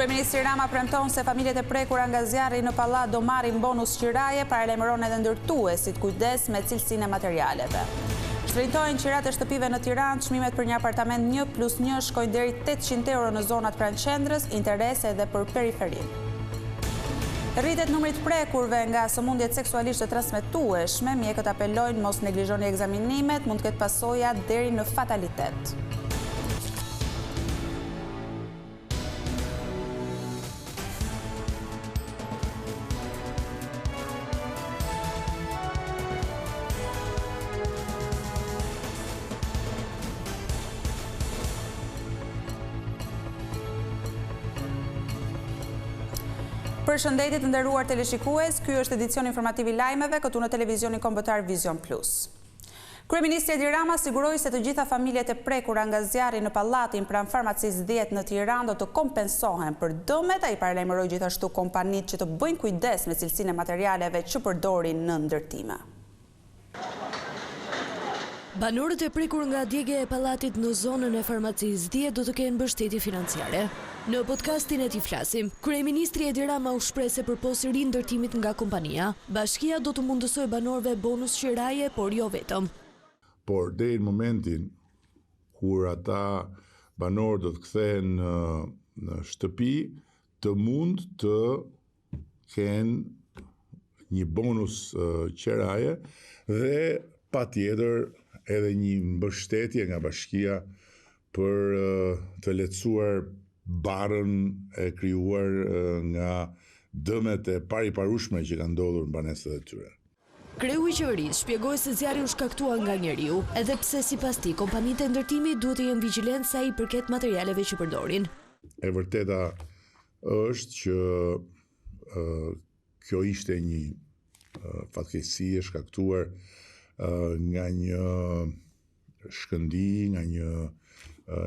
Kryeministri Rama premton se familjet e prekura nga zjarri në pallat do marrin bonus qiraje, paralajmëron edhe ndërtuesit kujdes me cilësinë e materialeve. Shtrëngtojnë qirat e shtëpive në Tiranë, çmimet për një apartament 1+1 shkojnë deri 800 euro në zonat pranë qendrës, interese edhe për periferinë. Rritet numrit prekurve nga sëmundjet seksualisht të transmetueshme, mjekët apelojnë mos neglizhoni ekzaminimet, mund të ketë pasoja deri në fatalitet. Përshëndetje të nderuar teleshikues, ky është edicioni informativ I lajmeve këtu në televizionin kombëtar Vision Plus. Kryeministri Edi Rama siguroi se të gjitha familjet e prekura nga zjarri në pallatin pranë farmacisë 10 në Tiranë do të kompensohen për dëmet. Ai paralajmëroi gjithashtu kompanitë që të bëjnë kujdes me cilësinë e materialeve që përdorin në ndërtime. Banorët e prekur nga djegja e pallatit në zonën e farmacisë 10 do të kenë mbështetje financiare. Në podcastin e tij flasim, kryeministri Edi Rama u shpreh se përpos rindërtimit nga kompania, bashkia do të mundësojë banorëve bonus qiraje, por jo vetëm. Por deri në momentin kur ata banorë do të kthehen në shtëpi, të mund të kenë një bonus qiraje dhe patjetër edhe një mbështetje nga bashkia për të lehtësuar barën e krijuar nga dëmet e pariparueshme që kanë ndodhur në banesat e tyre. Kreu I qeverisë shpjegoi se zjarri u shkaktua nga njeriu, edhe pse sipas tij kompanitë e ndërtimit duhet të jenë vigjilentë sa I përket materialeve që përdorin. E vërteta është që kjo ishte një fatkeqësi e shkaktuar nga një shkëndi, nga një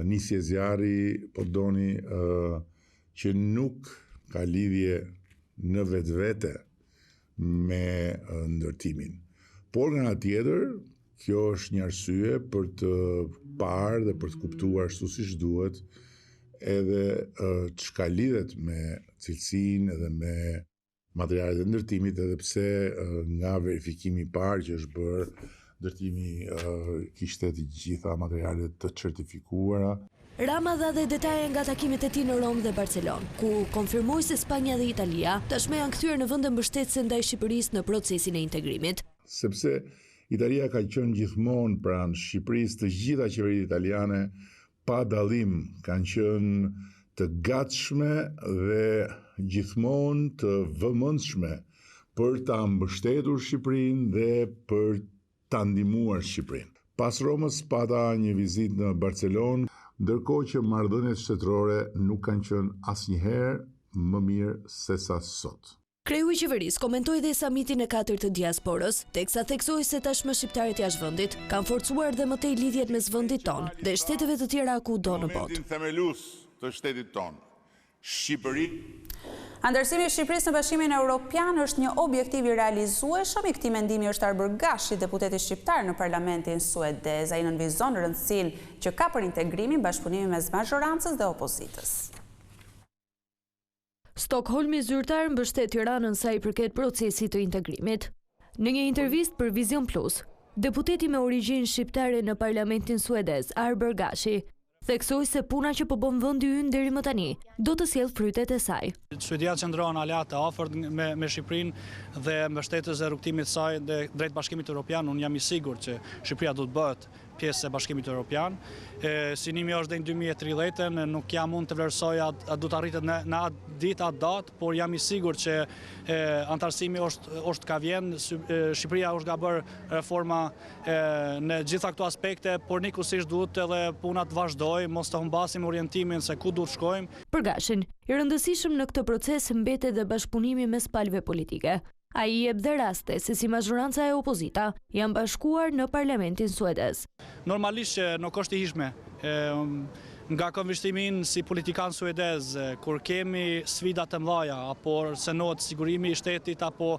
nisje zjarri, po doni, që nuk ka lidhje në vetvete me ndërtimin. Por nga ana tjetër, kjo është një arsye për të parë dhe për të kuptuar ashtu siç duhet edhe çka lidhet me cilësinë edhe me materialet e ndërtimit, edhe pse nga verifikimi I parë që është bërë, ndërtimi kishte të gjitha materialet të certifikuara. Rama dha dhe detaje nga takimet e tij në Rom dhe Barcelonë, ku konfirmoi se Spanja dhe Italia tashmë janë kthyer në vende mbështetëse ndaj Shqipërisë në procesin e integrimit. Sepse Italia ka qenë gjithmonë pranë Shqipërisë, të gjitha qeveritë italiane pa dallim kanë qenë të gatshme dhe gjithmonë të vëmendshme për ta mbështetur Shqipërinë dhe për ta ndihmuar Shqipërinë. Pas Romës pata një vizitë në Barcelonë, ndërkohë që marrëdhëniet shtetërore nuk kanë qenë asnjëherë më mirë se sa sot. Kreu I qeverisë komentoi dhe samitin e 4 të diasporës, teksa theksoi se tashmë shqiptarët jashtë vendit kanë forcuar dhe më tej lidhjet mes vendit tonë dhe shteteve të tjera kudo në botë. Momentin themelues të shtetit tonë, Shqipëri. Anëtarësimi I Shqipërisë në Bashkimin Evropian është një objektiv I realizueshëm. I këtij mendimi është Arber Gashi, deputeti shqiptar në parlamentin suedez. Ai nënvizon rëndësinë që ka për integrimin, bashkëpunimin mes mazhorancës dhe opozitës. Stockholmi zyrtar mbështet Tiranën sa I përket procesit të integrimit. Në një intervistë për Vision Plus, deputeti me origjinë shqiptare në parlamentin suedez, Arber Gashi, theksoi se puna që po bën vendi ynë deri më tani do të sjellë frytet e saj. Suedia qëndron aleat të afërt me Shqipërinë dhe mbështetës e rrugtimit të saj dhe drejt Bashkimit Evropian. Unë jam I sigurt që Shqipëria do të bëhet pjesë e Bashkimit Evropian. Synimi është deri në 2030, nuk jam mund të vlerësoj a do të arritet në atë ditë, atë datë, por jam I sigurt që antarësimi është ka vjen, Shqipëria është ka bërë reforma në gjitha këto aspekte, por nikosisht duhet edhe puna të vazhdojë, mos të humbasim orientimin se ku duhet shkojmë. Për Gashin, I rëndësishëm në këtë proces mbetet dhe bashkëpunimi mes palëve politike. Ai I jep dhe raste se si mazhoranca e opozita janë bashkuar në parlamentin suedez. Normalisht që nuk është I hishme. Nga konvishtimin si politikan suedez, kur kemi sfida të mëdha, apo senohet sigurimi I shtetit, apo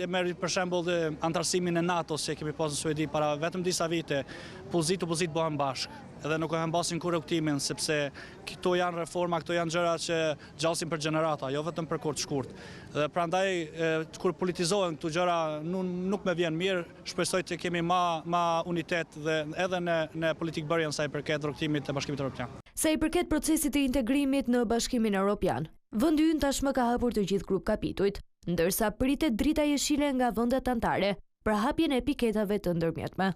merri për shembull dhe antarësimin e NATO që kemi pasur në Suedi para vetëm disa vite, opozit bëhen bashkë. Edhe nuk e humbasin kur rrugtimin, sepse këto janë reforma, këto janë gjëra që gjasin për gjenerata, jo vetëm për kohë të shkurtë. Dhe prandaj kur politizohen këto gjëra nuk më vjen mirë, shpresoj të kemi ma unitet dhe edhe në politikë bërjen sa i përket rrugtimit të Bashkimit Evropian. Sa i përket procesit të integrimit në Bashkimin Evropian, vendi ynë tashmë ka hapur të gjithë grup kapitujt, ndërsa pritet drita jeshile nga vendet anëtare për hapjen e piketave të ndërmjetme.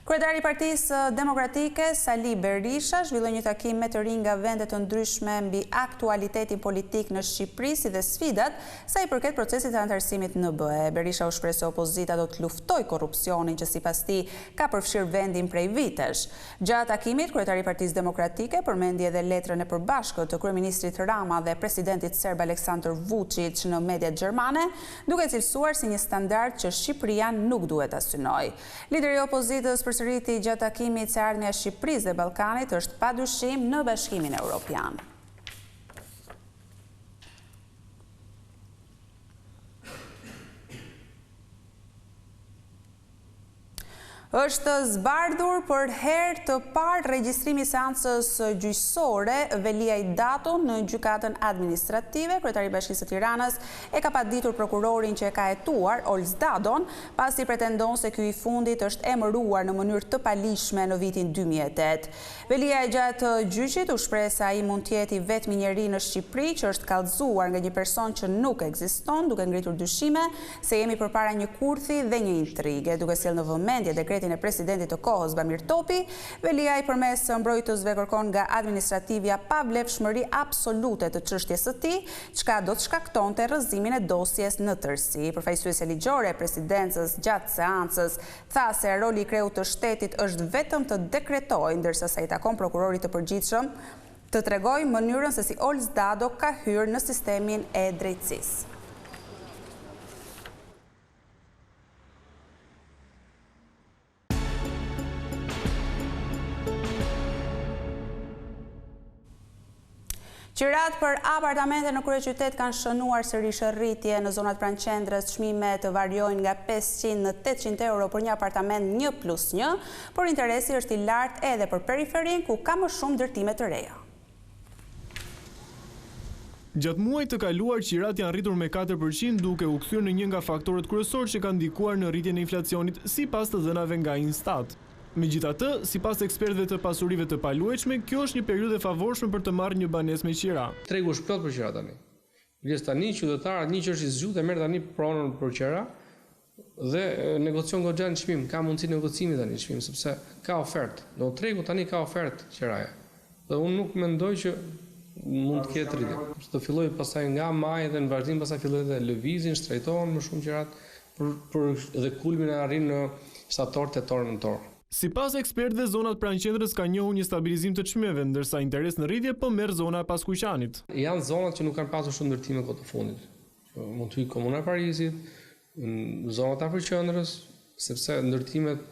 Kryetari i Partisë Demokratike, Sali Berisha, zhvilloi një takim me të rinj nga vende të ndryshme mbi aktualitetin politik në Shqipëri si dhe sfidat sa i përket procesit të antarësimit në BE. Berisha u shpreh se opozita do të luftojë korrupsionin që sipas tij ka përfshirë vendin prej vitesh. Gjatë takimit, kryetari i Partisë Demokratike përmendi edhe letrën e përbashkët të kryeministrit Rama dhe presidentit serb Aleksandar Vučić në mediat gjermane, duke cilësuar si një standard që Shqipëria nuk duhet ta synojë. Lideri i opozitës përsëriti gjatë takimit se ardhmja e Shqipërisë dhe Ballkanit është padyshim në Bashkimin Evropian. Është zbardhur për herë të parë regjistrimi i seancës gjyqësore Velia i Datu në gjykatën administrative. Kryetari i Bashkisë së Tiranës e ka paditur prokurorin që e ka hetuar, Olz Dadon, pasi pretendon se ky i fundit është emëruar në mënyrë të palishme në vitin 2008. Velia e gjatë gjyqit u shpreh se ai mund të jetë i vetmi njeri në Shqipëri që është kallëzuar nga një person që nuk ekziston, duke ngritur dyshime se jemi përpara një kurthi dhe një intrige, duke sjellë në vëmendje dekretin e presidentit të kohës Bamir Topi. Velia i përmes mbrojtësve kërkon nga administrativja pavlefshmëri absolute të çështjes së tij, çka do të shkaktonte rrëzimin e dosjes në tërësi. Përfaqësuese ligjore e presidencës gjatë seancës tha se roli i kreut të shtetit është vetëm të dekretojë, ndërsa sa i takon prokurorit të përgjithshëm të tregojë mënyrën se si Olz Dado ka hyrë në sistemin e drejtësisë. Qirat për apartamente në kryeqytet kanë shënuar sërish rritje në zonat pranë qendrës. Çmimet variojnë nga 500 në 800 euro për një apartament 1+1, por interesi është i lartë edhe për periferin ku ka më shumë ndërtime të reja. Gjatë muajit të kaluar, qirat janë rritur me 4%, duke u kthyer në një nga faktorët kryesorë që kanë ndikuar në rritjen e inflacionit, sipas të dhënave nga Instat. Megjithatë, sipas ekspertëve të pasurive të paluajtshme, kjo është një periudhë e favorshme për të marrë një banesë me qira. Tregu është plot për qira tani. Vjes tani qytetarët, një që është i zgjuar merr tani pronën për qira dhe negocion goxha në çmim, ka mundësi negocimi tani në çmim sepse ka ofertë. Do tregu tani ka ofertë qiraje. Dhe unë nuk mendoj që mund të ketë rritje. Të filloj pastaj nga maj dhe në vazhdim pastaj filloj dhe lëvizin, shtrejtohen më shumë qirat për dhe kulmin e arrin në shtator, tetor, nëntor. Sipas ekspertëve, zonat pranë qendrës kanë njohur një stabilizim të çmimeve, ndërsa interes në rritje po merr zona e Paskuqanit. Janë zonat që nuk kanë pasur shumë ndërtime kohë të fundit. Mund të hyjë Komuna e Parisit, në zonat afër qendrës, sepse ndërtimet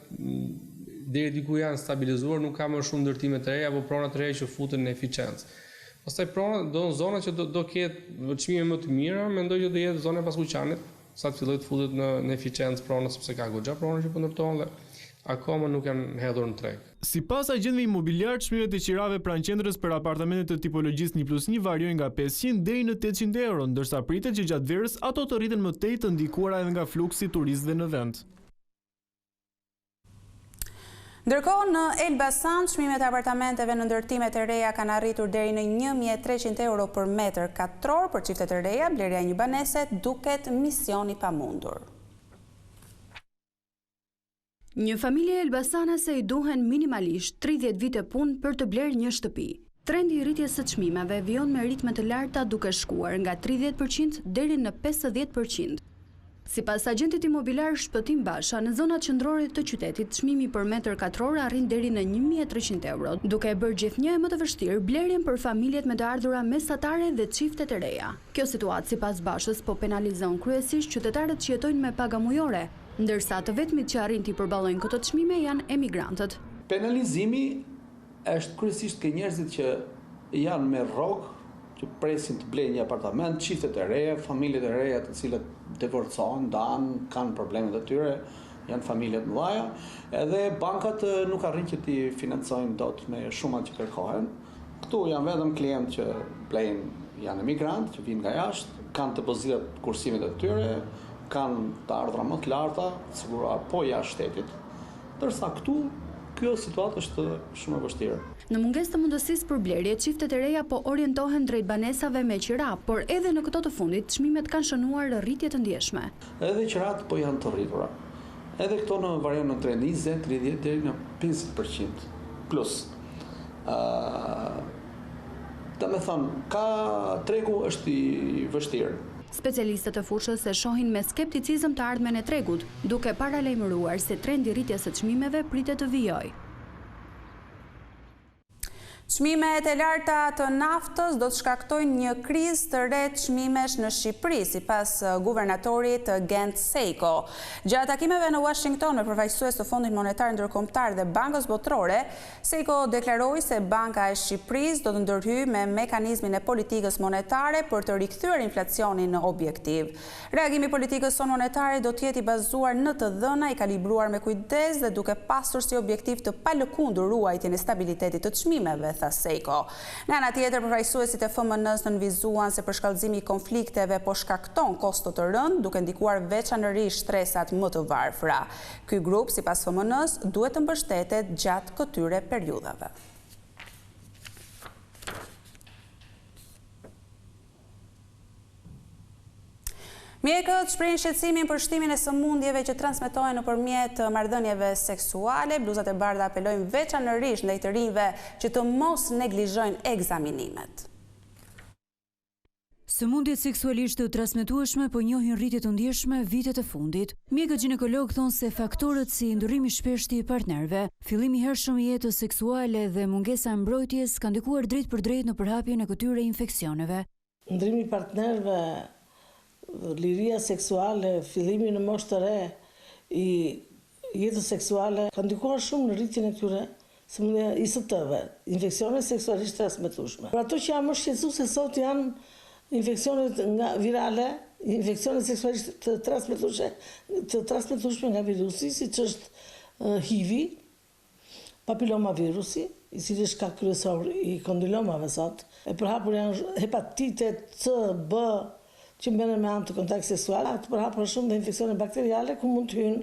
deri diku janë stabilizuar, nuk ka më shumë ndërtime të reja apo prona të reja që futen në eficiencë. Pastaj prona do në zona që do ketë çmime më të mira, mendoj që do jetë zona e Paskuqanit, sa të fillojë të futet në eficiencë prona sepse ka goxha prona që po ndërtohen dhe akoma nuk janë hedhur në treg. Sipas agjendëve imobiliar, çmimet e qirave pranë qendrës për apartamentet të tipologjisë 1+1 variojnë nga 500 deri në 800 euro, ndërsa pritet që gjatë verës ato të rriten më tej, të ndikuara edhe nga fluksi turistëve në vend. Ndërkohë, në Elbasan, çmimet e apartamenteve në ndërtimet e reja kanë arritur deri në 1300 euro për metër katror. Për çiftet e reja, blerja e një banese duket mision i pamundur. Një familje elbasanase i duhen minimalisht 30 vite punë për të blerë një shtëpi. Trendi i rritjes së çmimeve vijon me ritme të larta duke shkuar nga 30% deri në 50%. Sipas agentit imobiliar Shpëtim Basha, në zonat qendrore të qytetit, çmimi për metër katror arrin deri në 1300 euro, duke e bërë gjithnjë më të vështirë blerjen për familjet me të ardhura mesatare dhe çiftet e reja. Kjo situatë sipas Bashës po penalizon kryesisht qytetarët që jetojnë me paga mujore, ndërsa të vetmit që arrin të përballojnë këto çmime janë emigrantët. Penalizimi është kryesisht ke njerëzit që janë me rrogë, që që presin të blejnë një apartament, çiftet e reja, familjet e reja të cilat divorcohen, ndanë, kanë problemet e tyre, janë familjet mëdhaja, edhe bankat nuk arrin që t'i financojnë dot me shumat që kërkohen. Këtu janë vetëm klientë që blejnë, janë emigrantë që vinë nga jashtë, kanë depozitat kursimit e tyre, kanë të ardhra më të larta, siguruar po jashtë shtetit. Ndërsa këtu kjo situatë është shumë e vështirë. Në mungesë të mundësisë për blerje, çiftet e reja po orientohen drejt banesave me qira, por edhe në këto të fundit çmimet kanë shënuar rritje të ndjeshme. Edhe qirat po janë të rritura. Edhe këto në varion në 20, 30 deri në 50% plus. Ka tregu është i vështirë. Specialistët e fushës e shohin me skepticizëm të ardhmen e tregut, duke paralajmëruar se trendi i rritjes së çmimeve pritet të vijojë. Çmimet e larta të naftës do të shkaktojnë një krizë të re çmimesh në Shqipëri, sipas guvernatorit Gent Seiko. Gjatë takimeve në Washington me përfaqësues të Fondit Monetar Ndërkombëtar dhe Bankës Botërore, Seiko deklaroi se Banka e Shqipërisë do të ndërhyjë me mekanizmin e politikës monetare për të rikthyer inflacionin në objektiv. Reagimi i politikës sonë monetare do të jetë i bazuar në të dhëna, i kalibruar me kujdes dhe duke pasur si objektiv të palëkundur ruajtjen e stabilitetit të çmimeve, tha Seiko. Nga ana tjetër, përfaqësuesit e FMN-s nënvizuan se përshkallëzimi i konflikteve po shkakton kosto të rënd, duke ndikuar veçanërisht stresat më të varfra. Ky grup, sipas FMN-s, duhet të mbështetet gjatë këtyre periudhave. Mjekët shprehin shqetësimin për shtimin e sëmundjeve që transmetohen nëpërmjet marrëdhënieve seksuale. Bluzat e bardha apelojnë veçanërisht ndaj të rinjve që të mos neglizhojnë ekzaminimet. Sëmundjet seksualisht të transmetueshme po njohin rritje të ndjeshme vitet e fundit. Mjekët ginekolog thonë se faktorët si ndryrimi i shpeshtë i partnerëve, fillimi i hershëm i jetës seksuale dhe mungesa e mbrojtjes kanë ndikuar drejt për drejt në përhapjen e këtyre infeksioneve. Ndryrimi i partnerëve, liria seksuale, fillimi në moshë të re i jetës seksuale ka ndikuar shumë në rritjen e këtyre sëmundjeve IST-ve, infeksione seksualisht transmetueshme. Por ato që janë më shqetësuese sot janë infeksionet virale, infeksionet seksualisht të transmetueshme nga virusi, siç është HIV-i, papilomavirusi, i cili është shkak kryesor i kondilomave sot. E përhapur janë hepatite C, B, që mbenen me anë të kontakt seksual, të përhapur shumë dhe infeksione bakteriale, ku mund të hynë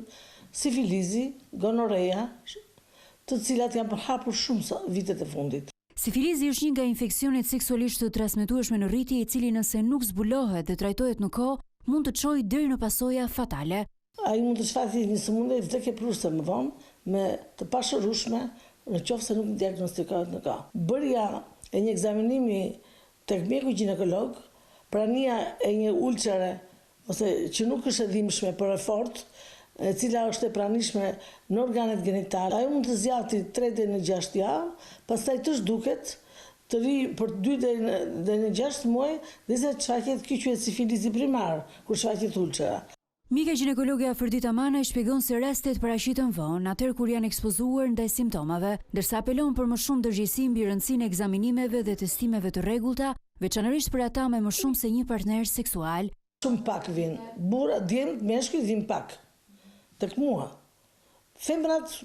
sifilizi, gonoreja, të cilat janë përhapur shumë vitet e fundit. Sifilizi është një nga infeksionet seksualisht të transmetueshme në rritje, i cili nëse nuk zbulohet dhe trajtohet në kohë, mund të çojë deri në pasoja fatale. Ai mund të shkaktojë një sëmundje vdekje prurëse më vonë, me të pashërueshme, nëse nuk diagnostikohet në kohë. Bërja e një ekzaminimi tek mjeku ginekolog, prania e një ulçere, ose që nuk është e dhimbshme, por e fortë, e cila është e pranishme në organet genitale, ajo mund të zgjati 3 deri në 6 javë, pastaj të zhduket, të ri për 2 deri në 6 muaj, dhe se shfaqet ky quhet sifilizi primar, kur shfaqet ulçera. Mjeka ginekologe Afërdit Amana shpjegon se rastet paraqiten vonë, atëherë kur janë ekspozuar ndaj simptomave, ndërsa apelon për më shumë dërgjësi mbi rëndësinë e ekzaminimeve dhe testimeve të rregullta, veçanërisht për ata me më shumë se një partner seksual. Shumë pak vinë, burra, djemët, meshkujt vinë pak, tek mua. Femrat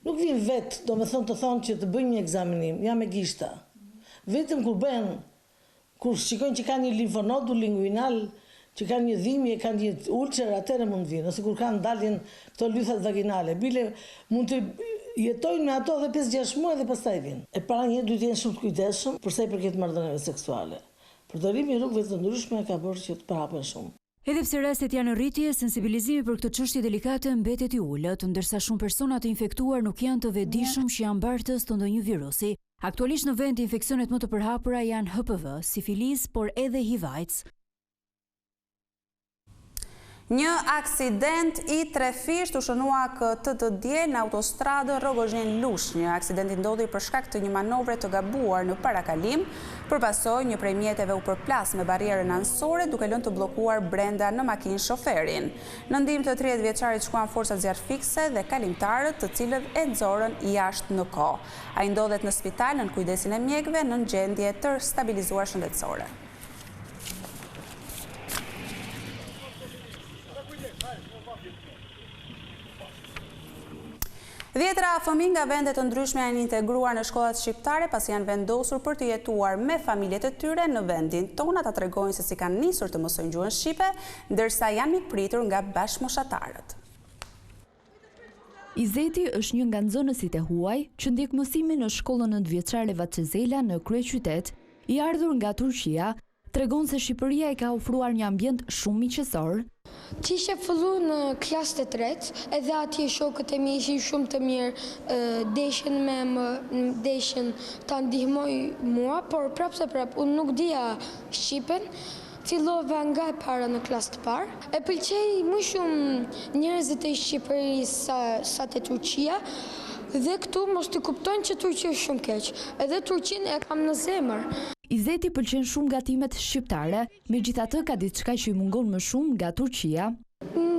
nuk vinë vetë, do me të thonë që të bëjnë një ekzaminim, jam e gishta. Vetëm kur shikojnë që ka një limfonodul linguinal, që kanë një dhimbje, kanë një ulcer, atëherë mund vinë, ose kur kanë dalin këto lythat vaginale. Bile mund të jetojnë me ato dhe 5-6 muaj dhe pastaj vinë. E para një duhet të jenë shumë të kujdesshëm për sa i përket marrëdhënieve seksuale. Përdorimi i rrugëve të ndryshme ka bërë që të përhapen shumë. Edhe pse rastet janë në rritje, sensibilizimi për këtë çështje delikate mbetet i ulët, ndërsa shumë persona të infektuar nuk janë të vetëdijshëm që janë bartës të ndonjë virusi. Aktualisht në vend infeksionet më të përhapura janë HPV, sifilis, por edhe HIV/AIDS. Një aksident i trefisht u shënua këtë të diel në autostradë Rogozhin-Lush. Një aksidenti ndodhi për shkak të një manovre të gabuar në parakalim, përpasoj një prej mjeteve u përplas me barierën anësore duke lënë të bllokuar brenda në makinë shoferin. Në ndihmë të 30 vjeçarit shkuan forcat zjarrfikse dhe kalimtarët, të cilët e nxorën jashtë në kohë. Ai ndodhet në spital nën kujdesin e mjekëve në gjendje të stabilizuar shëndetësore. Dhjetra fëmijë nga vende të ndryshme janë integruar në shkollat shqiptare pasi janë vendosur për të jetuar me familjet e tyre në vendin tonë. Ata tregojnë se si kanë nisur të mësojnë gjuhën shqipe, ndërsa janë mikpritur nga bashkëmoshatarët. Izeti është një nga nxënësit e huaj që ndjek mësimin në shkollën nëntëvjeçare Vaçezela në kryeqytet, i ardhur nga Turqia, tregon se Shqipëria i ka ofruar një ambient shumë miqësor. Kishe fillu në klasë të tretë, edhe atje shokët e mi ishin shumë të mirë, deshin ta ndihmoj mua, por prap se prap, unë nuk dija Shqipen, fillova nga e para në klasë të parë. E pëlqej më shumë njerëzit e Shqipërisë sa të Turqia, dhe këtu mos të kuptojnë që Turqia është shumë keq, edhe Turqinë e kam në zemër. Izeti pëlqen shumë gatimet shqiptare, megjithatë ka diçka që i mungon më shumë nga Turqia.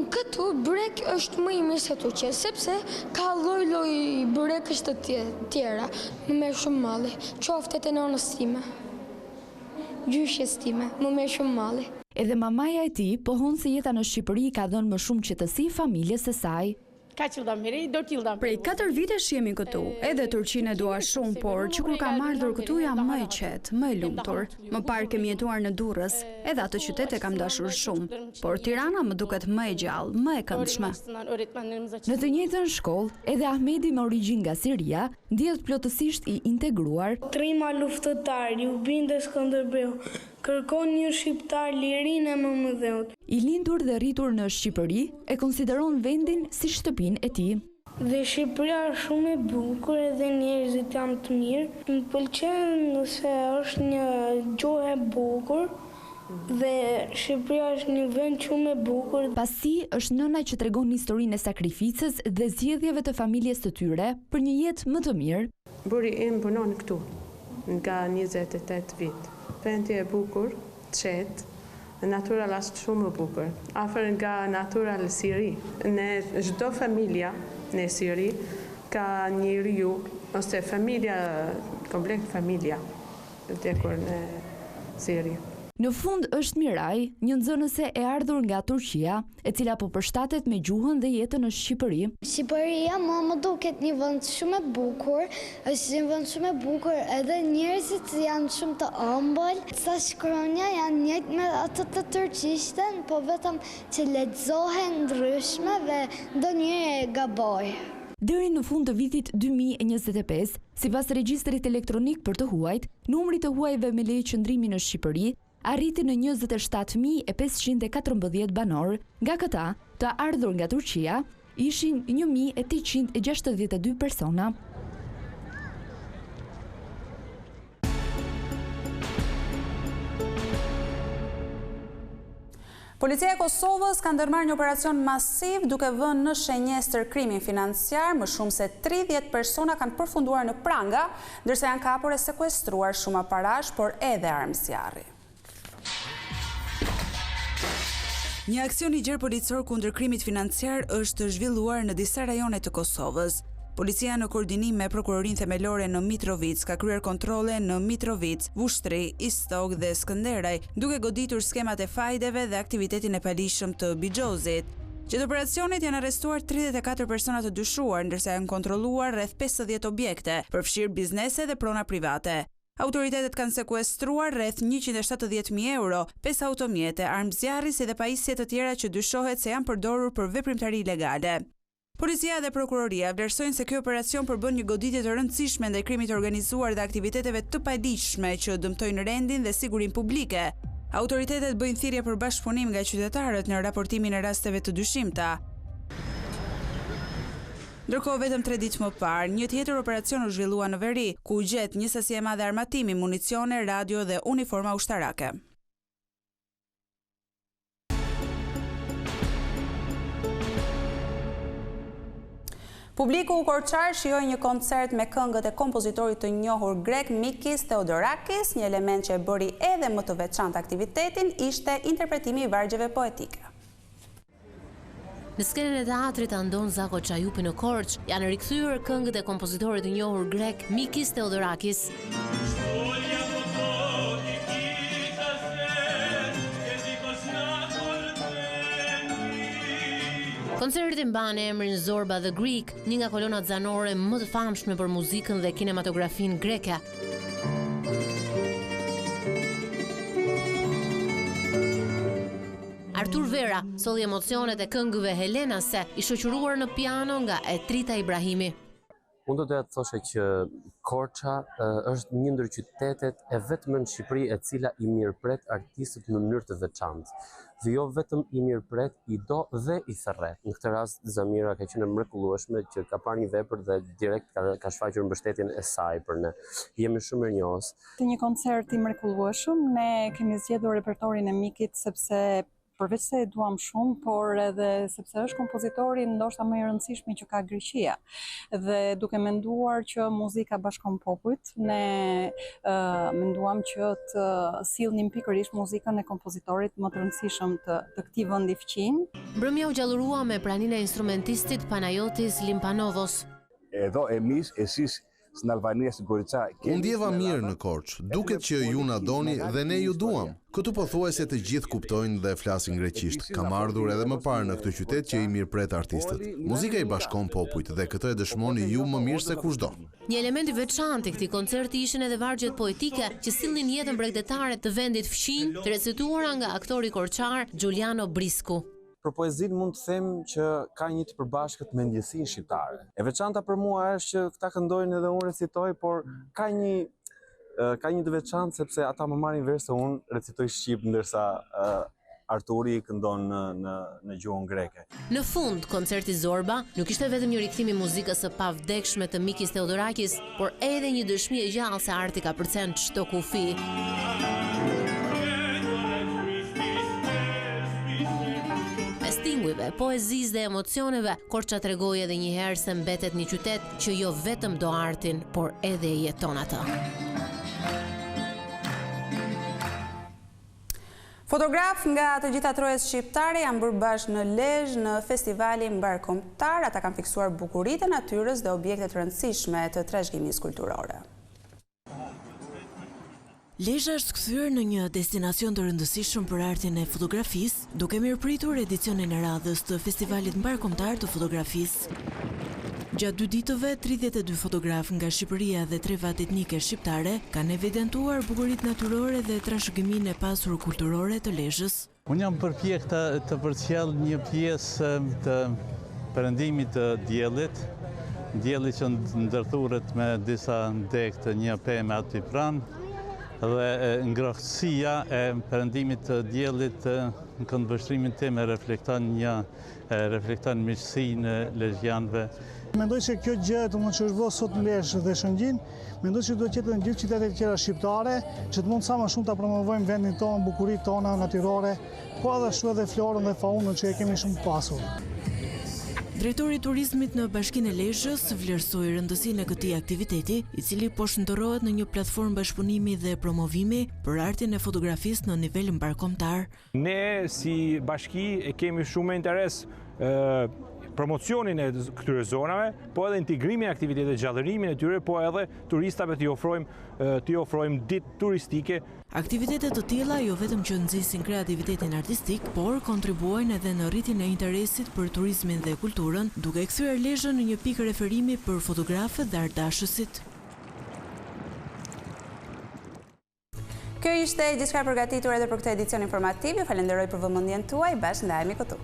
Këtu brek është më i mirë se Turqia, sepse ka lloj-lloj brekësh të tjera, më merr shumë malli, qoftë te nënës time, gjyshjes time, më merr shumë malli. Edhe mamaja e tij pohon se jeta në Shqipëri ka dhënë më shumë qetësi familjes së saj. Prej 4 vitesh jemi këtu, edhe Turqinë e dua shumë, por që kur kam ardhur këtu jam më i qetë, më i lumtur. Më parë kemi jetuar në Durrës, edhe atë qytet e kam dashur shumë, por Tirana më duket më e gjallë, më e këndshme. Në të njëjtën shkollë, edhe Ahmedi me origjinë nga Siria ndihet plotësisht i integruar. Trima luftëtar, ju binde Skënderbeu. Kërkon një shqiptar lirinë e Mëmëdheut. I lindur dhe rritur në Shqipëri, e konsideron vendin si shtëpinë e tij. Dhe Shqipëria është shumë e bukur edhe njerëzit janë të mirë. Më pëlqen se është një gjuhë e bukur dhe Shqipëria është një vend shumë e bukur. Pasi është nëna që tregon historinë e sakrificës dhe zgjedhjeve të familjes së tyre për një jetë më të mirë. Burri im punon këtu nga 28 vjet. Vendi e bukur, qetë, natyral është shumë e bukur. Afër nga natyral Siri. Në çdo familja në Siri ka njeriu ose familja, komplekt familja vdekur në Siri. Në fund është Mirai, një nxënëse e ardhur nga Turqia, e cila po përshtatet me gjuhën dhe jetën në Shqipëri. Shqipëria më duket një vend shumë e bukur, është një vend shumë e bukur, edhe njerëzit janë shumë të ëmbël. Sa shkronja janë njëjtë me ato të turqishten, po vetëm që lexohen ndryshme dhe ndonjëherë e gaboj. Deri në fund të vitit 2025, sipas regjistrit elektronik për të huajt, numri të huajve me leje qëndrimi në Shqipëri arriti në 27.514 banor, nga këta të ardhur nga Turqia ishin 1.862 persona. Policia e Kosovës ka ndërmarrë një operacion masiv duke vënë në shenjestër krimin financiar. Më shumë se 30 persona kanë përfunduar në pranga, ndërsa janë kapur e sekuestruar shumë aparash, por edhe armë zjarri. Një aksion i gjerë policor kundër krimit financiar është zhvilluar në disa rajone të Kosovës. Policia në koordinim me prokurorinë themelore në Mitrovic ka kryer kontrolle në Mitrovic, Vushtri, Istok dhe Skënderaj, duke goditur skemat e fajdeve dhe aktivitetin e palishëm të Bixhozit. Gjatë operacionit janë arrestuar 34 persona të dyshuar, ndërsa janë kontrolluar rreth 50 objekte, përfshirë biznese dhe prona private. Autoritetet kanë sekuestruar rreth 170.000 euro, 5 automjete, armë zjarri si dhe pajisje të tjera që dyshohet se janë përdorur për veprimtari ilegale. Policia dhe prokuroria vlerësojnë se ky operacion përbën një goditje të rëndësishme ndaj krimit të organizuar dhe aktiviteteve të palishme që dëmtojnë rendin dhe sigurinë publike. Autoritetet bëjnë thirrje për bashkëpunim nga qytetarët në raportimin e rasteve të dyshimta. Ndërkohë, vetëm 3 ditë më parë, një tjetër operacion u zhvillua në veri, ku u gjet një sasi e madhe armatimi, municione, radio dhe uniforma ushtarake. Publiku u Korçar shijoi një koncert me këngët e kompozitorit të njohur grek Mikis Theodorakis. Një element që e bëri edhe më të veçantë aktivitetin ishte interpretimi i vargjeve poetike. Në skenën e teatrit Andon Zako Çajupi në Korçë janë rikthyer këngët e kompozitorit të njohur grek Mikis Theodorakis. Koncerti mban emrin Zorba the Greek, një nga kolonat zanore më të famshme për muzikën dhe kinematografin greke. Artur Vera solli emocionet e këngëve Helenase, i shoqëruar në piano nga Etrita Ibrahimi. Unë do të thoshe që Korça është një ndër qytetet e vetme në Shqipëri e cila i mirëpret artistët në mënyrë të veçantë. Dhe jo vetëm i mirëpret, i do dhe i thërret. Në këtë rast Zamira ka qenë mrekullueshme që ka parë një vepër dhe direkt ka shfaqur mbështetjen e saj për ne. Jemi shumë mirënjohës. Të një koncert i mrekullueshëm, ne kemi zgjedhur repertorin e Mikit sepse përveç se e duam shumë, por edhe sepse është kompozitori ndoshta më i rëndësishmi që ka Greqia. Dhe duke menduar që muzika bashkon popujt, ne menduam që të sillnim pikërisht muzikën e kompozitorit më të rëndësishëm të këtij vendi fqin. Mbrëmja u gjallërua me praninë e instrumentistit Panayotis Limpanovos. Εδώ εμείς, εσείς στην Αλβανία, στην Κοριτσά. Unë ndjeva mirë në Korçë, duket që ju na doni dhe ne ju duam. Këtu pothuajse të gjithë kuptojnë dhe flasin greqisht. Kam ardhur edhe më parë në këtë qytet që i mirëpret artistët. Muzika i bashkon popujt dhe këtë e dëshmoni ju më mirë se kushdo. Një element i veçantë i këtij koncerti ishin edhe vargjet poetike që sillnin jetën bregdetare të vendit fqin, të recituara nga aktori korçar Giuliano Brisku. Për poezinë mund të them që ka një të përbashkët me ndjesinë shqiptare. E veçanta për mua është që këta këndojnë edhe unë recitoj, por ka një të veçantë sepse ata më marrin vesh se unë recitoj shqip ndërsa Arturi këndon në gjuhën greke. Në fund, koncerti Zorba nuk ishte vetëm një rikthim i muzikës së pavdekshme të Mikis Theodorakis, por edhe një dëshmi e gjallë se arti ka përcen çdo kufi. Stingujve, poezisë dhe emocioneve, Korça tregoi edhe një herë se mbetet një qytet që jo vetëm do artin, por edhe jeton atë. Fotograf nga të gjitha trojet shqiptare janë bërë bashkë në Lezhë në festivalin mbarkombëtar. Ata kanë fiksuar bukuritë e natyrës dhe objekte të rëndësishme të trashëgimisë kulturore. Lezhë është kthyer në një destinacion të rëndësishëm për artin e fotografisë, duke mirëpritur edicionin e radhës të festivalit mbarkombëtar të fotografisë. Gjatë 2 ditëve, 32 fotograf nga Shqipëria dhe 3 vat etnike shqiptare kanë evidentuar bukuritë natyrore dhe trashëgiminë e pasur kulturore të Lezhës. Unë jam përpjek të përcjell një pjesë të perëndimit të diellit, dielli që ndërthuret me disa degë të një pemë aty pranë, dhe ngrohtësia e perëndimit të diellit në këndvështrimin tim reflekton miqësinë e lezhjanëve. Mendoj se kjo gjë që është bërë sot në Lezhë dhe Shëngjin, mendoj se duhet qetë në gjithë qytetet tjera shqiptare, që të mund sa më shumë ta promovojmë vendin tonë, bukuritë tona natyrore, po ashtu edhe florën dhe faunën që e kemi shumë pasur. Drejtori i turizmit në Bashkinë e Lezhës vlerësoi rëndësinë e këtij aktiviteti, i cili po shndërrohet në një platformë bashkëpunimi dhe promovimi për artin e fotografisë në nivel mbarkombëtar. Ne si bashki kemi shumë interes promocionin e këtyre zonave, po edhe integrimin e aktivitetet, gjallërimin e tyre, po edhe turistave t'i ofrojmë ditë turistike. Aktivitetet të tilla jo vetëm që nxisin kreativitetin artistik, por kontribuojnë edhe në rritjen e interesit për turizmin dhe kulturën, duke kthyer Lezhën në një pikë referimi për fotografët dhe artdashësit. Kjo ishte gjithçka përgatitur edhe për këtë edicion informativ. Ju falenderoj për vëmendjen tuaj. Bashkë ndajemi këtu.